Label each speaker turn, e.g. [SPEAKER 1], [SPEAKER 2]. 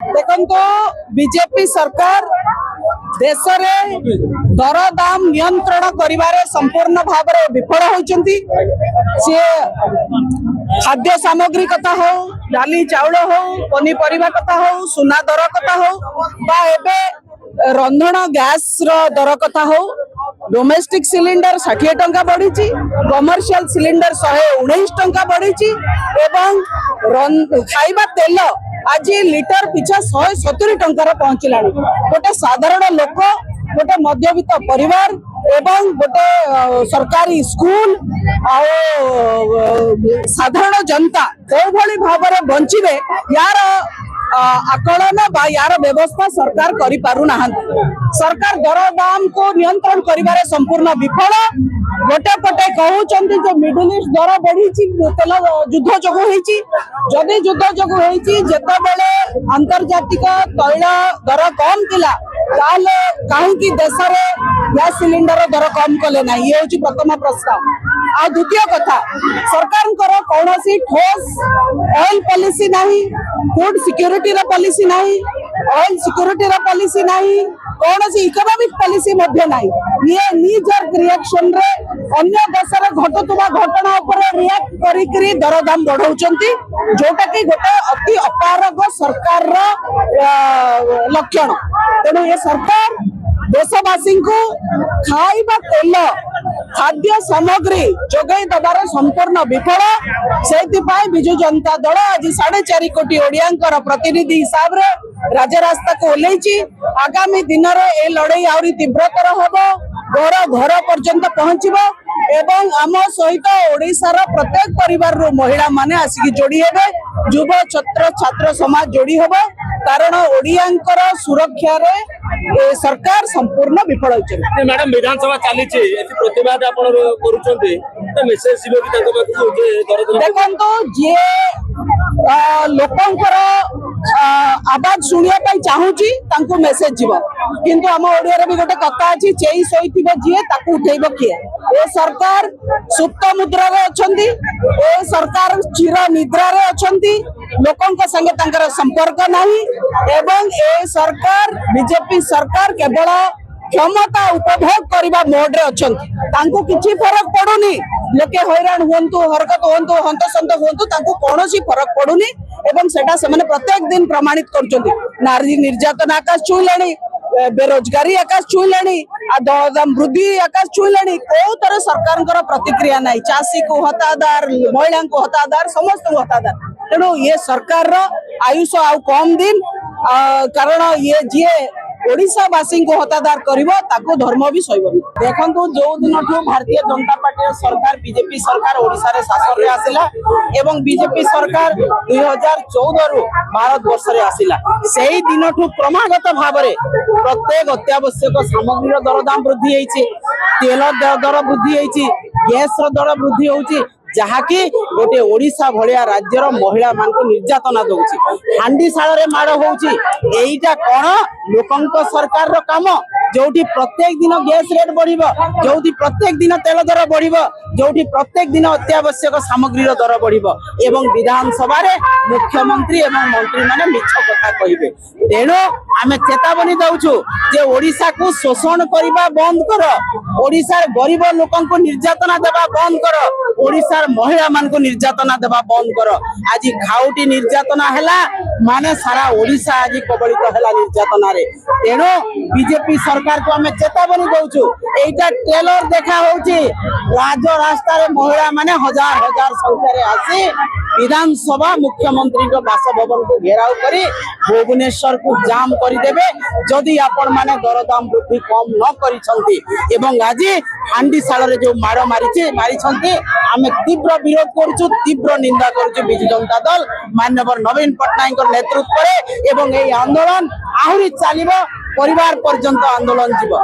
[SPEAKER 1] देखो बीजेपी सरकार देश में दरदाम नियंत्रण करिवारे संपूर्ण भाव में विफल होती। खाद्य सामग्री कथा हो, डाली चाउल हो, पनीपरिया कथा हो, सुना दर कथा हो, रंधन गैस दर कथा हो, डोमेस्टिक सिलिंडर 60 टंका बढ़ी, कमर्शियल सिलिंडर 119 टंका बढ़ी, खाइबा तेल आज लिटर पिछा 170 टंकार पहुंचला। गोटे साधारण लोक, गोटे मध्यवित्त परिवार एवं गोटे सरकारी स्कूल साधारण जनता जो भाव में बंचे यार आकलन बा यार व्यवस्था सरकार करि पारु नाहन। सरकार दरदाम को नियंत्रण करिवारे संपूर्ण विफल। गोटे पटे कहउचंती जो मिडिल ईस्ट दर बढ़ी तेल युद्ध जोगु होईची, जदि युद्ध जोगु होईची जेतेबेले अंतर्जातिक तैल दर कम थिला ताले काहेकि देश रे गैस सिलिंडर दर कम कले ना। ये होची प्रथम प्रश्न। आ द्वितीय कथा, सरकार कौनसी ठोस ऑयल पॉलिसी नहीं, फूड सिक्योरिटी रा पॉलिसी नहीं, ऑयल सिक्योरिटी रा पॉलिसी नहीं, कौनसी इकोनॉमिक पॉलिसी मध्य नहीं। ये नीजर रिएक्शन रे अन्य देश रे घटुवा घटना ऊपर रिएक्ट करी दरदाम बढ़ाउचंती, जोटा कि गोटे अति अपारग सरकार रा लक्षण। तेणु ये सरकार देशवासी को खाइबा तेल खाद्य सामग्री जोगाई दबार संपूर्ण विफल। से बिजु जनता दल आज 4.5 कोटी ओडियांकर प्रतिनिधि हिसाब रे राजरास्ता को ओल्लैची। आगामी दिन में ए लड़ाई आहरी तीव्रतर हम, घर घर पर्यंत पहुंचब एवं आम सहित ओडिशार प्रत्येक परिवार रो महिला माने आसिक जोड़ी हेबे, युव छात्र छात्र समाज जोड़ी हेबे, कारण ओडियांकर सुरक्षा रे सरकार संपूर्ण विफल होइछ।
[SPEAKER 2] मैडम विधानसभा चली प्रतिवाद आपण करूछन्ते त मेसेज सिबो कि ताको पाखु जे दरद
[SPEAKER 1] देखंतो जे लोकंकर आवाज सुनिया पाई चाहूची तांको मेसेज जीव, किंतु आम ओडिया रे भी गोटे कथा अछि, चेई सोइथिबो जे ताकू उठेइबो किए। ए सरकार सुप्त मुद्रा रे अछंती, ए सरकार चिर निद्रा रे अछंती, लोकंक संगे तांकर संपर्क नाही एवं ए सरकार बीजेपी सरकार केवल क्षमता उपभोग करने मोड रे अछंती। तांको किछि फरक पड़ुनी, लोके हैरान हुंतु, हरकत हुंतु, हंतसंत हुंतु, तांको कोनोसी फरक पड़ुनी एवं सेटा सेमाने प्रत्येक दिन प्रमाणित करचंती। नारी निर्यातन आकाश छुईलेनी, बेरोजगारी आकाश छुईलेनी, दरदाम वृद्धि आकाश छुईलेनी, को तरह सरकार प्रतिक्रिया नहीं। चाषी को हतादार, महिला को हतादार, समस्त को हतादार। तेणु ये सरकार आयुष आउ कम दिन, कारण ये जी ओडिशावासी को हतादार करिवो ताको धर्म भी सहिबनी। देखंतु जो दिन भारतीय जनता पार्टी सरकार बीजेपी सरकार ओडिशा रे शासन रे आसिला एवं बीजेपी सरकार 2014 रु भारत वर्ष रे आसिला, सेही दिन क्रमागत भाव में प्रत्येक अत्यावश्यक सामग्री दरदाम वृद्धि होइछि, तेल दर वृद्धि होइछि, गैस दर वृद्धि होइछि, जहाँकि गोटे ओडिशा भलिया राज्यर महिला मान को निर्यातना दउछि, हांडी साल रे माड़ होउछि। एइटा कोन लोकंक सरकार रो काम, जोठी प्रत्येक दिन गैस रेट बढ़िबो, जोठी प्रत्येक दिन तेल दर बढ़िबो, जोठी प्रत्येक दिन अत्यावश्यक सामग्री रो दर बढ़िबो एवं विधानसभा रे मुख्यमंत्री एवं मंत्री माने मिछ कथा कहिबे। तेणु आमे चेतावनी दउछु जे ओडिशा को शोषण करिबा बंद कर, ओडिशा गरीब लोकन को निर्यातना देबा बंद कर, ओडिशा महिला मान को निर्यातना देबा बंद कर। आज खाउटी निर्यातना हैला माने सारा ओडिशा आज कबलित हैला निर्यातना रे। तेणु बीजेपी सरकार को हमें चेतावनी दउछु, एइटा टेलर देखा होउची, राज रास्ता रे महिला माने हजार हजार संख्या रे आसी विधानसभा मुख्यमंत्री को बासभवन को घेराव करी भुवनेश्वर को जाम कर देबे जदि आपण माने दरदाम वृद्धि कम न करिसंती। एवं आज हांडी साल रे जो माड़ मारिसंती आमे तीव्र विरोध करूछु, तीव्र निंदा करूछु। बिजु जनता दल माननीय नवीन पट्टनायक नेतृत्व रे एवं ए आंदोलन आहुरी चलिबो, परिवार पर्यंत आंदोलन जीव।